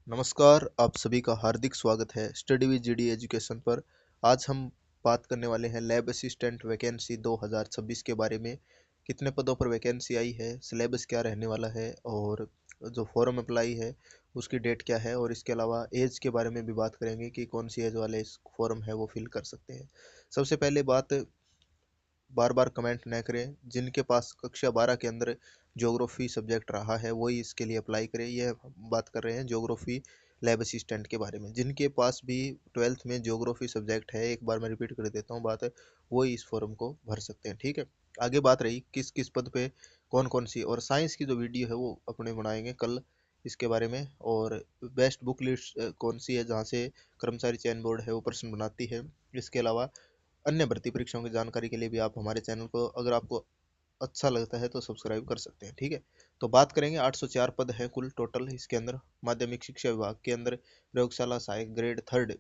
नमस्कार, आप सभी का हार्दिक स्वागत है स्टडी विद जीडी एजुकेशन पर। आज हम बात करने वाले हैं लैब असिस्टेंट वैकेंसी 2026 के बारे में। कितने पदों पर वैकेंसी आई है, सिलेबस क्या रहने वाला है और जो फॉर्म अप्लाई है उसकी डेट क्या है, और इसके अलावा एज के बारे में भी बात करेंगे कि कौन सी एज वाले इस फॉर्म है वो फिल कर सकते हैं। सबसे पहले बात, बार बार कमेंट न करें। जिनके पास कक्षा 12 के अंदर ज्योग्राफी सब्जेक्ट रहा है वही इसके लिए अप्लाई करें। यह बात कर रहे हैं ज्योग्राफी लैब असिस्टेंट के बारे में। जिनके पास भी 12th में ज्योग्राफी सब्जेक्ट है, एक बार मैं रिपीट कर देता हूँ बात, वही इस फॉर्म को भर सकते हैं। ठीक है, आगे बात रही किस किस पद पे कौन कौन सी, और साइंस की जो वीडियो है वो अपने बनाएंगे कल इसके बारे में। और बेस्ट बुक लिस्ट कौन सी है जहाँ से कर्मचारी चयन बोर्ड है वो प्रश्न बनाती है। इसके अलावा अन्य भर्ती परीक्षाओं की जानकारी के लिए भी आप हमारे चैनल को, अगर आपको अच्छा लगता है तो सब्सक्राइब कर सकते हैं। ठीक है, तो बात करेंगे 804 पद हैं कुल टोटल इसके अंदर। माध्यमिक शिक्षा विभाग के अंदर प्रयोगशाला सहायक ग्रेड थर्ड,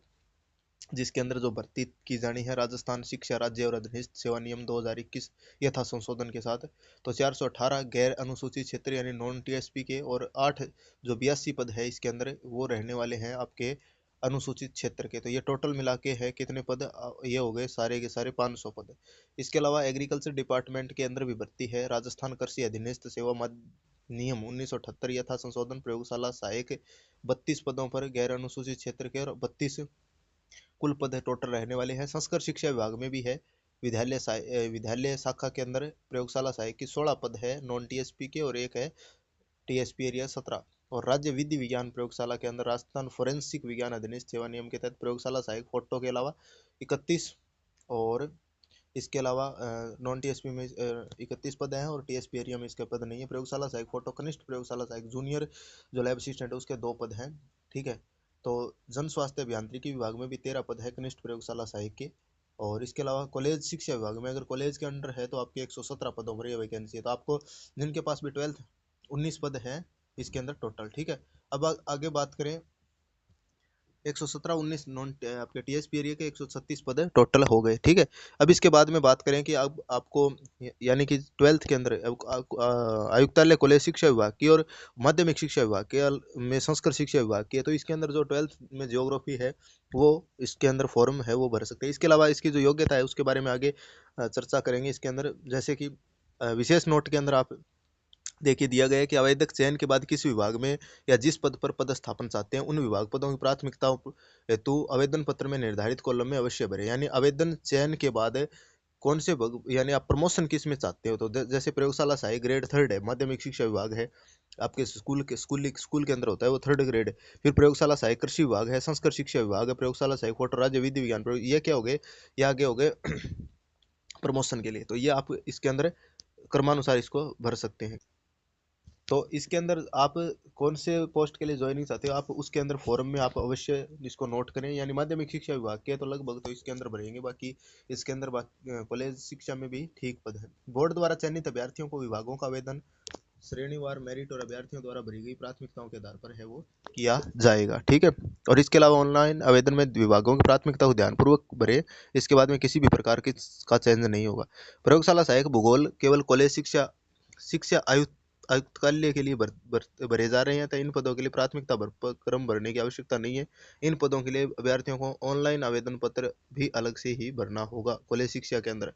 जिसके अंदर जो भर्ती की जानी है राजस्थान शिक्षा राज्य और अधीनस्थ सेवा नियम 2021 यथा संशोधन के साथ, तो 418 गैर अनुसूचित क्षेत्र यानी नॉन टीएसपी के, और 8 जो 82 पद है इसके अंदर वो रहने वाले हैं आपके अनुसूचित क्षेत्र के। तो ये टोटल मिला के है कितने पद, ये हो गए सारे के सारे 500 पद। इसके अलावा एग्रीकल्चर डिपार्टमेंट के अंदर भी भर्ती है। राजस्थान कृषि अधीनस्थ सेवा नियम 1978 यथा संशोधन प्रयोगशाला सहायक 32 पदों पर गैर अनुसूचित क्षेत्र के, और 32 कुल पद टोटल रहने वाले हैं। संस्कृत शिक्षा विभाग में भी है। विद्यालय शाखा के अंदर प्रयोगशाला सहायक की 16 पद है नॉन टीएसपी के, और एक है टीएसपी एरिया 17। और राज्य विधि विज्ञान प्रयोगशाला के अंदर राजस्थान फोरेंसिक विज्ञान अधिनियम सेवा नियम के तहत प्रयोगशाला सहायक फोटो के अलावा 31, और इसके अलावा नॉन टीएसपी में 31 पद हैं, और टीएसपी एरिया में इसके पद नहीं है। प्रयोगशाला सहायक फोटो कनिष्ठ प्रयोगशाला सहायक जूनियर जो लैब असिस्टेंट है उसके 2 पद हैं। ठीक है, तो जन स्वास्थ्य अभियांत्रिकी विभाग में भी 13 पद है कनिष्ठ प्रयोगशाला सहायक के। और इसके अलावा कॉलेज शिक्षा विभाग में अगर कॉलेज के अंडर है तो आपके 117 पदों पर यह वैकेंसी है। तो आपको जिनके पास भी 12th 19 पद हैं इसके अंदर टोटल। ठीक है, अब आगे बात करें 117 19 नॉन आपके टीएसपी एरिया के 136 पद टोटल हो गए। ठीक है, अब इसके बाद में बात करें कि अब आपको यानी कि 12th के अंदर आयुक्तालय कॉलेज शिक्षा विभाग की और माध्यमिक शिक्षा विभाग के में संस्कृत शिक्षा विभाग की है, तो इसके अंदर जो 12th में ज्योग्राफी है वो इसके अंदर फॉर्म है वो भर सकते हैं। इसके अलावा इसकी जो योग्यता है उसके बारे में आगे चर्चा करेंगे इसके अंदर। जैसे कि विशेष नोट के अंदर आप देखिए दिया गया है कि आवेदक चयन के बाद किस विभाग में या जिस पद पर पदस्थापन चाहते हैं उन विभाग पदों की प्राथमिकताओं हेतु आवेदन पत्र में निर्धारित कॉलम में अवश्य भरें। यानी आवेदन चयन के बाद कौन से यानी आप प्रमोशन किस में चाहते हो, तो जैसे प्रयोगशाला सहायक ग्रेड थर्ड है, माध्यमिक शिक्षा विभाग है आपके स्कूल के अंदर होता है वो थर्ड ग्रेड। फिर प्रयोगशाला सहायक कृषि विभाग है, संस्कृत शिक्षा विभाग है, प्रयोगशाला सहायक फोटो राज्य विधि विज्ञान प्रयोग, ये क्या हो गए, ये आगे हो गए प्रमोशन के लिए। तो ये आप इसके अंदर क्रमानुसार इसको भर सकते हैं। तो इसके अंदर आप कौन से पोस्ट के लिए ज्वाइनिंग चाहते हो आप उसके अंदर फॉर्म में आप अवश्य इसको नोट करें। यानी माध्यमिक शिक्षा विभाग के तो लगभग तो इसके अंदर भरेंगे, बाकी इसके अंदर कॉलेज शिक्षा में भी ठीक पद है। बोर्ड द्वारा चयनित अभ्यर्थियों को विभागों का आवेदन श्रेणीवार मेरिट और अभ्यर्थियों द्वारा भरी गई प्राथमिकताओं के आधार पर है वो किया जाएगा। ठीक है, और इसके अलावा ऑनलाइन आवेदन में विभागों की प्राथमिकता को ध्यानपूर्वक भरे। इसके बाद में किसी भी प्रकार की का चेंज नहीं होगा। प्रयोगशाला सहायक भूगोल केवल कॉलेज शिक्षा शिक्षा आयुक्तालय के लिए भरे जा रहे हैं, तो इन पदों के लिए प्राथमिकता क्रम भरने की आवश्यकता नहीं है। इन पदों के लिए अभ्यर्थियों को ऑनलाइन आवेदन पत्र भी अलग से ही भरना होगा कॉलेज शिक्षा के अंदर।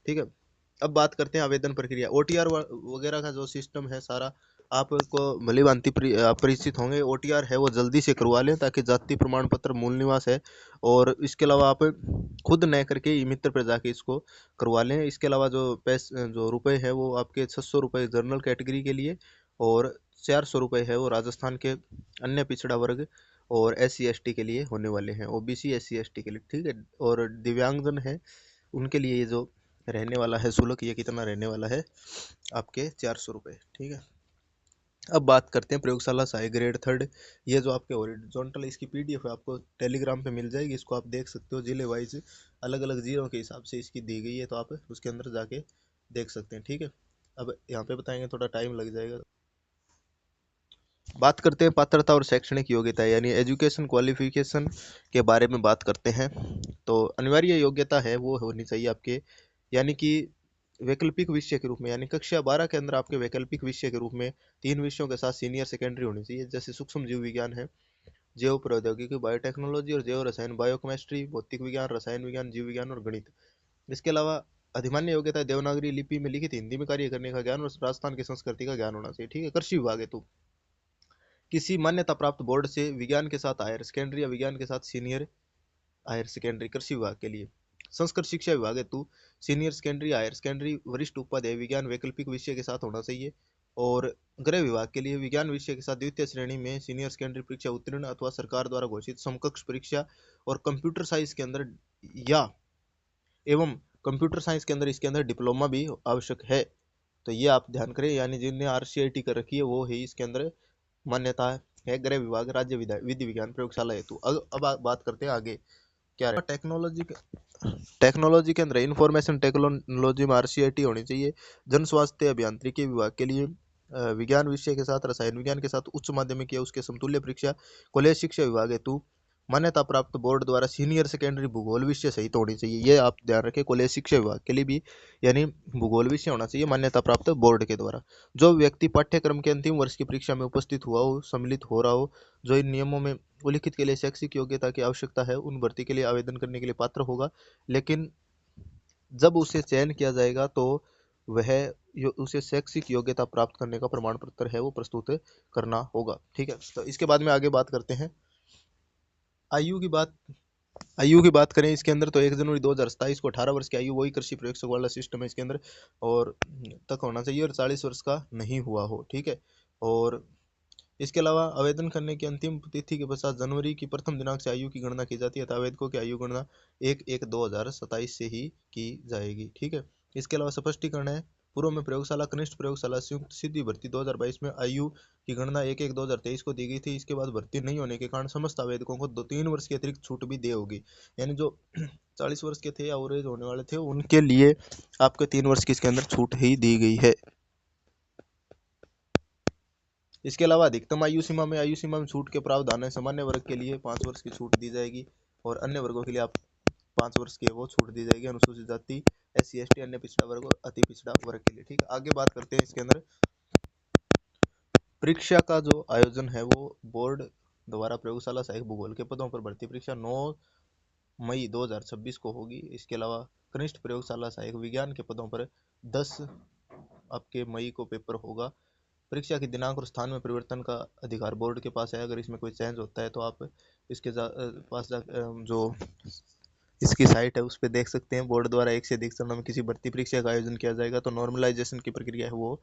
ठीक है, अब बात करते हैं आवेदन प्रक्रिया। ओटीआर वगैरह का जो सिस्टम है सारा आपको भली भांति आप परिचित होंगे। ओटीआर है वो जल्दी से करवा लें ताकि जाति प्रमाण पत्र, मूल निवास है, और इसके अलावा आप खुद न करके ई मित्र पर जाके इसको करवा लें। इसके अलावा जो पैसे जो रुपए है वो आपके 600 रुपये जनरल कैटेगरी के लिए, और 400 रुपये है वो राजस्थान के अन्य पिछड़ा वर्ग और SC ST के लिए होने वाले हैं, OBC SC ST के लिए। ठीक है, और दिव्यांगजन है उनके लिए ये जो रहने वाला है शुल्क, ये कितना रहने वाला है आपके 400 रुपये। ठीक है, अब बात करते हैं प्रयोगशाला सहायक ग्रेड थर्ड। ये जो आपके हॉरिजॉन्टल इसकी PDF है आपको टेलीग्राम पे मिल जाएगी, इसको आप देख सकते हो जिले वाइज अलग अलग जिलों के हिसाब से इसकी दी गई है, तो आप उसके अंदर जाके देख सकते हैं। ठीक है, अब यहाँ पे बताएंगे थोड़ा टाइम लग जाएगा। बात करते हैं पात्रता और शैक्षणिक योग्यता यानी एजुकेशन क्वालिफिकेशन के बारे में बात करते हैं। तो अनिवार्य योग्यता है वो होनी चाहिए आपके, यानी कि वैकल्पिक विषय के रूप में, यानी कक्षा 12 के अंदर आपके वैकल्पिक विषय के रूप में 3 विषयों के साथ सीनियर सेकेंडरी होनी चाहिए। जैसे सूक्ष्म जीव विज्ञान है, जैव प्रौद्योगिकी बायोटेक्नोलॉजी और जैव रसायन बायोकेमिस्ट्री, भौतिक विज्ञान, रसायन विज्ञान, जीव विज्ञान और गणित। इसके अलावा अधिमान्य योग्यता है देवनागरी लिपि में लिखित हिंदी में कार्य करने का ज्ञान और राजस्थान की संस्कृति का ज्ञान होना चाहिए। ठीक है। कृषि विभाग है तो किसी मान्यता प्राप्त बोर्ड से विज्ञान के साथ हायर सेकेंडरी या विज्ञान के साथ सीनियर हायर सेकेंडरी कृषि विभाग के लिए। संस्कृत शिक्षा विभाग हेतु सीनियर सेकेंडरी हायर सेकेंडरी वरिष्ठ उपाध्याय विज्ञान वैकल्पिक विषय के साथ होना चाहिए। और गृह विभाग के लिए विज्ञान विषय के साथ द्वितीय श्रेणी में सीनियर सेकेंडरी परीक्षा उत्तीर्ण अथवा सरकार द्वारा घोषित समकक्ष परीक्षा और कंप्यूटर साइंस के अंदर या एवं कंप्यूटर साइंस के अंदर इसके अंदर डिप्लोमा भी आवश्यक है। तो ये आप ध्यान करें, यानी जिनने RCIT कर रखी है वो ही इसके अंदर मान्यता है। गृह विभाग राज्य विधि विज्ञान प्रयोगशाला हेतु। अब बात करते हैं आगे क्या है। टेक्नोलॉजी के अंदर इंफॉर्मेशन टेक्नोलॉजी में RCIT होनी चाहिए। जन स्वास्थ्य अभियांत्रिकी विभाग के लिए विज्ञान विषय के साथ रसायन विज्ञान के साथ उच्च माध्यमिक या उसके समतुल्य परीक्षा। कॉलेज शिक्षा विभाग हेतु मान्यता प्राप्त बोर्ड द्वारा सीनियर सेकेंडरी भूगोल विषय सहित होनी चाहिए। ये आप ध्यान रखें, कॉलेज शिक्षा विभाग के लिए भी यानी भूगोल विषय होना चाहिए मान्यता प्राप्त बोर्ड के द्वारा। जो व्यक्ति पाठ्यक्रम के अंतिम वर्ष की परीक्षा में उपस्थित हुआ हो, सम्मिलित हो रहा हो, जो इन नियमों में उल्लिखित के लिए शैक्षिक योग्यता की आवश्यकता है, उन भर्ती के लिए आवेदन करने के लिए पात्र होगा। लेकिन जब उसे चयन किया जाएगा तो वह उसे शैक्षिक योग्यता प्राप्त करने का प्रमाण पत्र है वो प्रस्तुत करना होगा। ठीक है। तो इसके बाद में आगे बात करते हैं आयु की बात करें इसके अंदर तो 1 जनवरी 2027 को 18 वर्ष की आयु वही कृषि प्रयोगशाला वाला सिस्टम है इसके अंदर और तक होना चाहिए और 40 वर्ष का नहीं हुआ हो। ठीक है। और इसके अलावा आवेदन करने की अंतिम तिथि के पश्चात जनवरी की प्रथम दिनांक से आयु की गणना की जाती है। तो आवेदकों की आयु गणना 1/1/2027 से ही की जाएगी। ठीक है। इसके अलावा स्पष्टीकरण है, पूर्व में प्रयोगशाला कनिष्ठ प्रयोगशाला संयुक्त सीधी भर्ती 2022 में आयु की गणना 1/1/2023 को दी गई थी। इसके बाद भर्ती नहीं होने के कारण समस्त आवेदकों को 3 वर्ष की अतिरिक्त छूट भी दी होगी। यानी जो 40 वर्ष के थे या ओवरेज होने वाले थे उनके लिए आपको 3 वर्ष की इसके अंदर छूट ही दी गई है। इसके अलावा अधिकतम आयु सीमा में छूट के प्रावधान है। सामान्य वर्ग के लिए 5 वर्ष की छूट दी जाएगी और अन्य वर्गों के लिए आप 5 वर्ष की वो छूट दी जाएगी। अनुसूचित जाति, SC ST, अन्य पिछड़ा वर्ग और अति पिछड़ा वर्ग के लिए। ठीक है। आगे बात करते हैं इसके अंदर परीक्षा का जो आयोजन है वो बोर्ड द्वारा प्रयोगशाला सहायक भूगोल के पदों पर भर्ती परीक्षा 9 मई 2026 को होगी। इसके अलावा कनिष्ठ प्रयोगशाला सहायक विज्ञान के पदों पर 10 आपके मई को पेपर होगा। परीक्षा की दिनांक और स्थान में परिवर्तन का अधिकार बोर्ड के पास है। अगर इसमें कोई चेंज होता है तो आप इसके पास जो इसकी साइट है उस पर देख सकते हैं। बोर्ड द्वारा 1 से अधिक चरणों में किसी भर्ती परीक्षा का आयोजन किया जाएगा तो नॉर्मलाइजेशन की प्रक्रिया है वो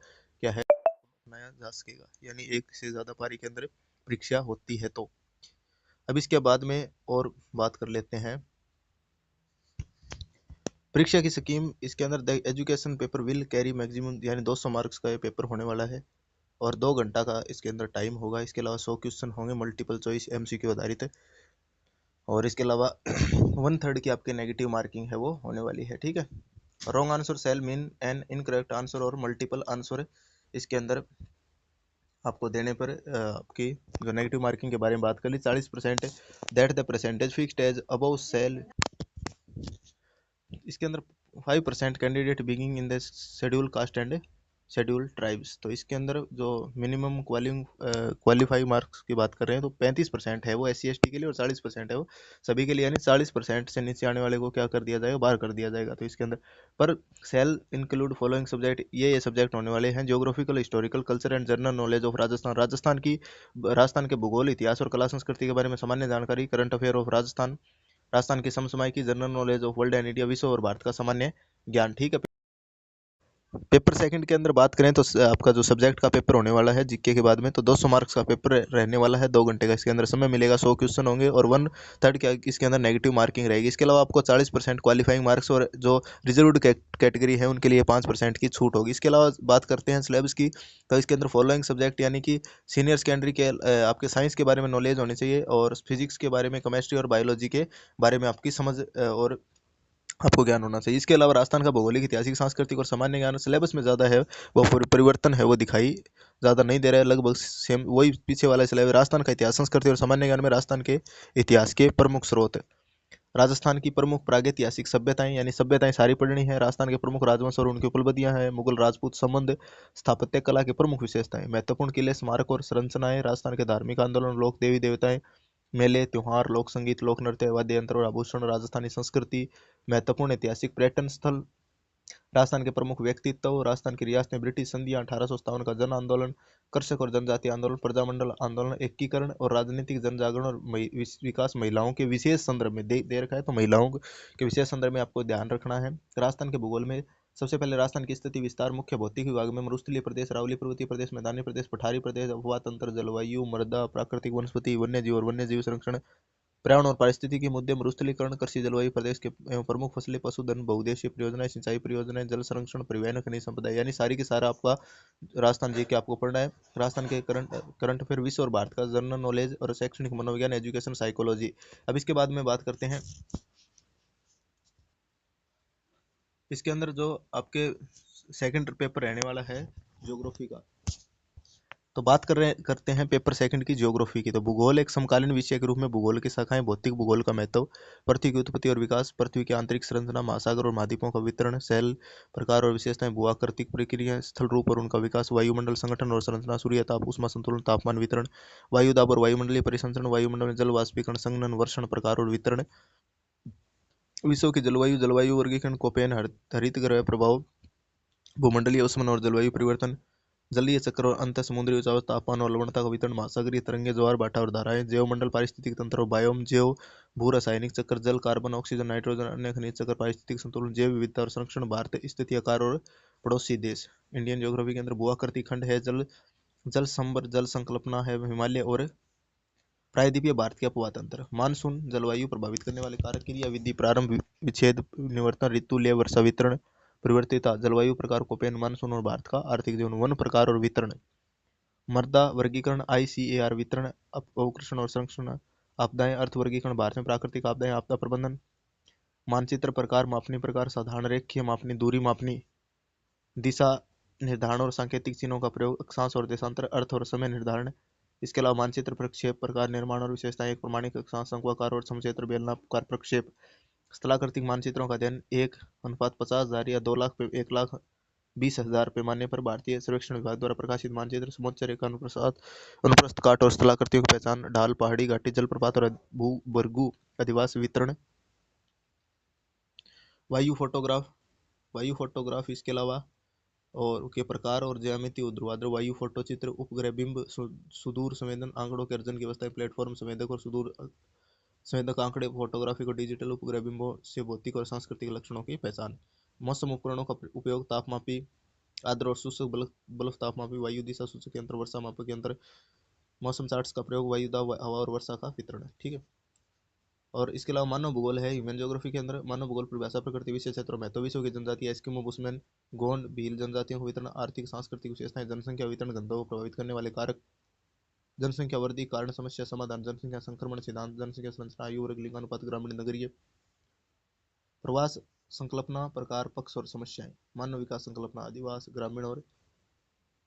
क्या है अपनाया जा सकेगा, यानी 1 से ज़्यादा पारी के अंदर परीक्षा होती है। तो अब इसके बाद में और बात कर लेते हैं परीक्षा की स्कीम। इसके अंदर the education paper will carry maximum यानी 200 मार्क्स का ये पेपर होने वाला है और 2 घंटा का इसके अंदर टाइम होगा। इसके अलावा 100 क्वेश्चन होंगे मल्टीपल चॉइस MCQ आधारित और इसके अलावा 1/3 की आपकी नेगेटिव मार्किंग है वो होने वाली है। ठीक है। Wrong answer cell mean an incorrect answer और मल्टीपल आंसर इसके अंदर आपको देने पर आपकी जो नेगेटिव मार्किंग के बारे में बात कर ली 40% that the percentage fixed as above सेल। इसके अंदर 5% candidate being in the schedule caste and schedule tribes. तो इसके अंदर जो मिनिमम क्वालिफाई मार्क्स की बात कर रहे हैं तो 35% है वो SC ST के लिए और 40% है वो सभी के लिए, यानी 40% से नीचे आने वाले को क्या कर दिया जाएगा, बाहर कर दिया जाएगा। तो इसके अंदर पर सेल इंक्लूड फॉलोइंग सब्जेक्ट, ये सब्जेक्ट होने वाले हैं geographical, historical, culture and general knowledge of Rajasthan के भूगोल, इतिहास और कला संस्कृति के बारे में सामान्य जानकारी, करंट अफेयर ऑफ राजस्थान की समसामयिकी, general knowledge of world and India, विश्व और भारत का सामान्य ज्ञान। ठीक है। पेपर सेकंड के अंदर बात करें तो आपका जो सब्जेक्ट का पेपर होने वाला है जीके के बाद में तो 200 मार्क्स का पेपर रहने वाला है। 2 घंटे का इसके अंदर समय मिलेगा। 100 क्वेश्चन होंगे और 1/3 क्या इसके अंदर नेगेटिव मार्किंग रहेगी। इसके अलावा आपको 40% क्वालिफाइंग मार्क्स और जो रिजर्व्ड कैटेगरी है उनके लिए 5% की छूट होगी। इसके अलावा बात करते हैं सिलेबस की तो इसके अंदर फॉलोइंग सब्जेक्ट यानी कि सीनियर सेकेंडरी के आपके साइंस के बारे में नॉलेज होनी चाहिए और फिजिक्स के बारे में, केमिस्ट्री और बायोलॉजी के बारे में आपकी समझ और आपको ज्ञान होना चाहिए। इसके अलावा राजस्थान का भौगोलिक, ऐतिहासिक, सांस्कृतिक और सामान्य ज्ञान सिलेबस में ज़्यादा है वो परिवर्तन है वो दिखाई ज़्यादा नहीं दे रहा है, लगभग सेम वही पीछे वाला सिलेबस। राजस्थान का इतिहास, संस्कृति और सामान्य ज्ञान में राजस्थान के इतिहास के प्रमुख स्रोत, राजस्थान की प्रमुख प्रागैतिहासिक सभ्यताएं यानी सभ्यताएं सारी पढ़नी है, राजस्थान के प्रमुख राजवंश और उनकी उपलब्धियां हैं, मुगल राजपूत संबंध, स्थापत्य कला के प्रमुख विशेषताएं, महत्वपूर्ण किले, स्मारक और संरचनाएं, राजस्थान के धार्मिक आंदोलन, लोक देवी देवताएं, मेले, त्योहार, लोक संगीत, लोक नृत्य, वाद्य यंत्र और आभूषण, राजस्थानी संस्कृति, महत्वपूर्ण ऐतिहासिक पर्यटन स्थल, राजस्थान के प्रमुख व्यक्तित्व, राजस्थान की रियासतें, ब्रिटिश संधियां, 1857 का जन आंदोलन, कृषक और जनजाति आंदोलन, प्रजामंडल आंदोलन, एकीकरण और राजनीतिक जनजागरण और विकास, महिलाओं के विशेष संदर्भ में दे रखा है, तो महिलाओं के विशेष संदर्भ में आपको ध्यान रखना है। राजस्थान के भूगोल में सबसे पहले राजस्थान की स्थिति विस्तार, मुख्य भौतिक विभाग में मरुस्थलीय प्रदेश, अरावली पर्वतीय प्रदेश, मैदानी प्रदेश, पठारी प्रदेश, अफवाह तंत्र, जलवायु, मृदा, प्राकृतिक वनस्पति, वन्य जीव और वन्य जीव संरक्षण, पर्यावरण और पारिस्थितिकी मुद्दे, मरुस्थलीकरण, कृषि, जलवायु, प्रदेश के एवं प्रमुख फसलें, पशुधन, बहुउद्देशीय परियोजनाएं, सिंचाई परियोजनाएं, जल संरक्षण, परिवहन, खनिज संपदा, यानी सारी की सारा आपका राजस्थान जी के आपको पढ़ना है। राजस्थान के करंट अफेयर, विश्व और भारत का जनरल नॉलेज और शैक्षणिक मनोविज्ञान, एजुकेशन, साइकोलॉजी। अब इसके बाद में बात करते हैं इसके अंदर जो आपके सेकंड पेपर रहने वाला है ज्योग्राफी का। तो बात करते हैं पेपर सेकंड की ज्योग्राफी की। तो भूगोल एक समकालीन विषय के रूप में भूगोल की शाखाएं, भौतिक भूगोल का महत्व, पृथ्वी की उत्पत्ति और विकास, पृथ्वी की आंतरिक संरचना, महासागर और महाद्वीपों का वितरण, शैल प्रकार और विशेषताएं, भूआकृतिक प्रक्रिया, स्थल रूप और उनका विकास, वायुमंडल संगठन और संरचना, सूर्य ताप, ऊष्मा संतुलन, तापमान वितरण, वायु दाब और वायुमंडलीय परिसंचरण, वायुमंडल में जल वाष्पीकरण, संघनन, वर्षण प्रकार और वितरण, विश्व की जलवायु, जलवायु वर्गीकरण, कोपेन हरित गृह प्रभाव, भूमंडलीय उष्मन और जलवायु परिवर्तन, जलीय चक्र और अंत समुद्री उच्चावच, तापमान और लवणता का वितरण, महासागरीय तरंगे, ज्वार भाटा और धाराएं, जैवमंडल, पारिस्थितिक तंत्र और बायोम, जैव भू रासायनिक चक्र, जल, कार्बन, ऑक्सीजन, नाइट्रोजन, अन्य खनिज चक्र, पारिस्थितिक संतुलन, जैव विविधता और संरक्षण, भारत स्थिति, आकार और पड़ोसी देश। इंडियन ज्योग्राफी के अंदर भूआकृति खंड है, जल जल संबर, जल संकल्पना है, हिमालय और प्रायद्वीपीय भारत के अपवाद तंत्र, मानसून, जलवायु प्रभावित करने वाले कारक, क्रिया विधि, प्रारंभ, विच्छेद, निवर्तन, ऋतु, लय, वर्षा, वितरण, परिवर्तिता, जलवायु प्रकार, कोपेन, मानसून और भारत का आर्थिक जीवन, वन प्रकार और वितरण, मृदा वर्गीकरण, ICAR, वितरण, अवकृषण और संरक्षण, आपदाएं, अर्थ वर्गीकरण, भारत में प्राकृतिक आपदाएं, आपदा प्रबंधन, मानचित्र प्रकार, मापनी प्रकार, साधारण रेखीय मापनी, दूरी मापनी, दिशा निर्धारण और सांकेतिक चिन्हों का प्रयोग, अक्षांश और देशांतर, अर्थ और समय निर्धारण। इसके अलावा मानचित्र प्रक्षेप प्रकार, निर्माण और विशेषताएं, एक प्रमाणिक अक्षांश, शंक्वाकार और समक्षेत्र बेलनाकार प्रक्षेप, स्थलाकृतिक मानचित्रों का अध्ययन 1:50,000 या 2 लाख 1,20,000 पैमाने पर भारतीय सर्वेक्षण विभाग द्वारा प्रकाशित मानचित्र, समुच्चय रेखा, अनुप्रस्थ काट और स्थलाकृतियों की पहचान, ढाल, पहाड़ी, घाटी, जलप्रपात और भूगर्भू अधिवास, वितरण, वायु फोटोग्राफ इसके अलावा और के प्रकार और ज्यामिति, ऊर्ध्वाधर वायु फोटो चित्र, उपग्रह बिंब, सुदूर संवेदन, आंकड़ों के अर्जन की अवस्था, प्लेटफॉर्म संवेदक और सुदूर संवेदक आंकड़े, फोटोग्राफी को डिजिटल उपग्रह बिंबों से भौतिक और सांस्कृतिक लक्षणों की पहचान, मौसम उपकरणों का उपयोग, तापमापी, आर्द्र और शुष्क बल्ब तापमापी, वायु दिशा सूचक यंत्र, वर्षा मापक यंत्र, मौसम चार्ट्स का प्रयोग, वायु दाब, हवा और वर्षा का वितरण। ठीक है। और इसके अलावा मानव भूगोल है ह्यूमन ज्योग्राफी के अंदर। मानव भूगोल परिभाषा, प्रकृति, विशेष क्षेत्रों में, तो विश्व की जनजाति, एस्किमो, बुशमैन, गोंड, भील जनजातियों को वितरण, आर्थिक सांस्कृतिक विशेषताएं, जनसंख्या वितरण, गंतव्य को प्रभावित करने वाले कारक, जनसंख्या वृद्धि, कारण, समस्या समाधान, जनसंख्या संक्रमण सिद्धांत, जनसंख्या संरचना, आयु वर्ग, लिंगानुपात, ग्रामीण नगरीय, प्रवास संकल्पना, प्रकार, पक्ष और समस्याएं, मानव विकास संकल्पना, आदिवास, ग्रामीण और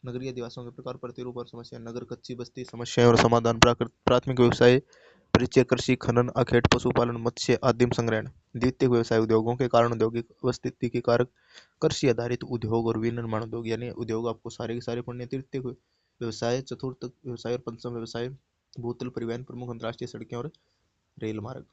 नगरीय अधिवासियों के प्रकार, प्रतिरूप और समस्या, नगर, कच्ची बस्ती, समस्याएं और समाधान, प्राथमिक व्यवसाय, परिचय, कृषि, खनन, अखेट, पशुपालन, मत्स्य, आदिम संग्रहण, द्वितीयक व्यवसाय, उद्योगों के कारण, औद्योगिक अवस्थिति के कारक, कृषि आधारित उद्योग और विनिर्माण उद्योग, यानी उद्योग आपको सारे के सारे पढ़ने। तृतीयक व्यवसाय, चतुर्थ व्यवसाय और पंचम व्यवसाय, भूतल परिवहन, प्रमुख अंतर्राष्ट्रीय सड़कें और रेल मार्ग,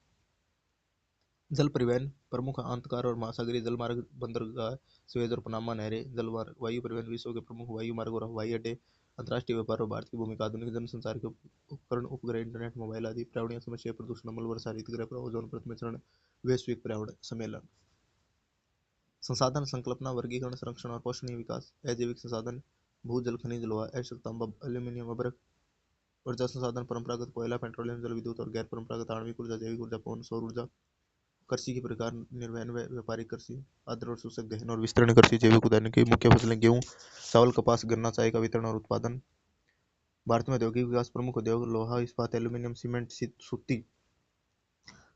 जल परिवहन, प्रमुख आंतकार और महासागरीय जल मार्ग, बंदरगाह, सुएज और पनामा नहरें, जल मार्ग, वायु परिवहन, विश्व के प्रमुख वायु मार्ग और हवाई अड्डे, अंतर्राष्ट्रीय व्यापार और भारत की भूमिका, आधुनिक जनसंचार के उपकरण, उपग्रह, इंटरनेट, मोबाइल आदि, पर्यावरणीय समस्या, प्रदूषण, अम्ल वर्षा, हरितगृह प्रभाव, ओजोन परत में चरण, वैश्विक पर्यावरण सम्मेलन, संसाधन संकल्पना, वर्गीकरण, संरक्षण और पोषणीय विकास, अजैविक संसाधन, भू जल खनिज, लोहा, अयस्क, तांबा, एल्यूमिनियम, अभ्रक, ऊर्जा संसाधन, परंपरागत कोयला, पेट्रोलियम, जल विद्युत और गैर परंपरागत आणविक ऊर्जा, जैविक ऊर्जा, पवन, सौर ऊर्जा, कृषि के प्रकार, निर्वहन व व्यापारिक कृषि, आर्द्र और शुष्क, गहन और विस्तीर्ण कृषि, जैविक उदाहरण की मुख्य फसलें, गेहूं, चावल, कपास, गन्ना, चाय का वितरण और उत्पादन। भारत में औद्योगिक विकास, प्रमुख उद्योग, लोहा इस्पात, एल्यूमिनियम, सीमेंट, सूती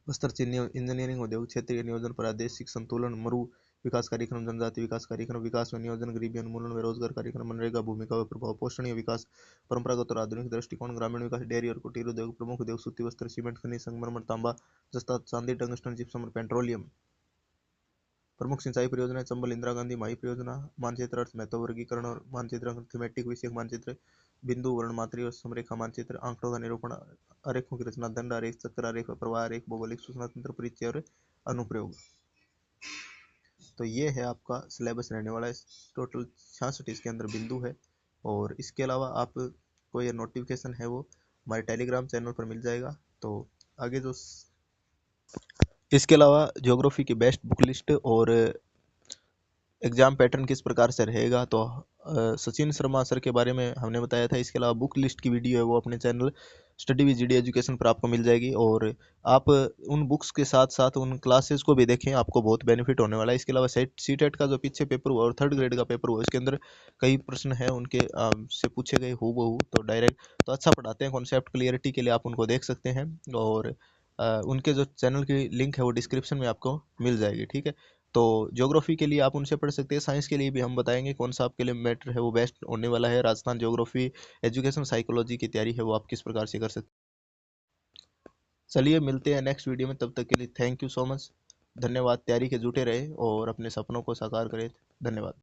वस्त्र, चीनी, इंजीनियरिंग उद्योग, क्षेत्रीय नियोजन, प्रादेशिक संतुलन, मरु विकास कार्यक्रम, जनजाति विकास कार्यक्रम, विकास व नियोजन, गरीबी उन्मूलन व रोजगार कार्यक्रम, मनरेगा, भूमिका व प्रभाव, पोषणीय विकास, परंपरागत और आधुनिक दृष्टिकोण, ग्रामीण विकास, डेयरी और कुटीर उद्योग, प्रमुख उद्योग, सूती वस्त्र, सीमेंट, खनिज, संगमरमर, तांबा, जस्ता, चांदी, टंगस्टन, जिप्सम और पेट्रोलियम, प्रमुख सिंचाई परियोजनाएं, चंबल इंदिरा गांधी माई परियोजना, मानचित्र अर्थ महत्व, वर्गीकरण और मानचित्र, थीमेटिक विषयक मानचित्र, बिंदु, वर्णमात्री और समरेखा मानचित्र, आंकड़ों का निरूपण, आरेखों की रचना, दंड आरेख, चक्र आरेख, प्रवाह आरेख, भौगोलिक सूचना तंत्र परिचय और अनुप्रयोग। तो ये है आपका सिलेबस रहने वाला है। टोटल 66 इसके अंदर बिंदु है। और इसके अलावा आप कोई नोटिफिकेशन है वो हमारे टेलीग्राम चैनल पर मिल जाएगा। तो आगे जो इसके अलावा ज्योग्राफी की बेस्ट बुक लिस्ट और एग्जाम पैटर्न किस प्रकार से रहेगा, तो सचिन शर्मा सर के बारे में हमने बताया था। इसके अलावा बुक लिस्ट की वीडियो है वो अपने channel study with GD education पर आपको मिल जाएगी। और आप उन बुक्स के साथ साथ उन क्लासेस को भी देखें, आपको बहुत बेनिफिट होने वाला है। इसके अलावा सीटेट का जो पीछे पेपर हुआ और 3rd ग्रेड का पेपर हुआ, इसके अंदर कई प्रश्न हैं उनके से पूछे गए हूबहू, तो डायरेक्ट तो अच्छा पढ़ाते हैं। कॉन्सेप्ट क्लियरिटी के लिए आप उनको देख सकते हैं। और उनके जो चैनल की लिंक है वो डिस्क्रिप्शन में आपको मिल जाएगी, ठीक है। तो ज्योग्राफी के लिए आप उनसे पढ़ सकते हैं। साइंस के लिए भी हम बताएंगे कौन सा आपके लिए मैटर है वो बेस्ट होने वाला है। राजस्थान ज्योग्राफी, एजुकेशन साइकोलॉजी की तैयारी है वो आप किस प्रकार से कर सकते हैं। चलिए मिलते हैं नेक्स्ट वीडियो में, तब तक के लिए थैंक यू सो मच। धन्यवाद। तैयारी के जुटे रहे और अपने सपनों को साकार करें। धन्यवाद।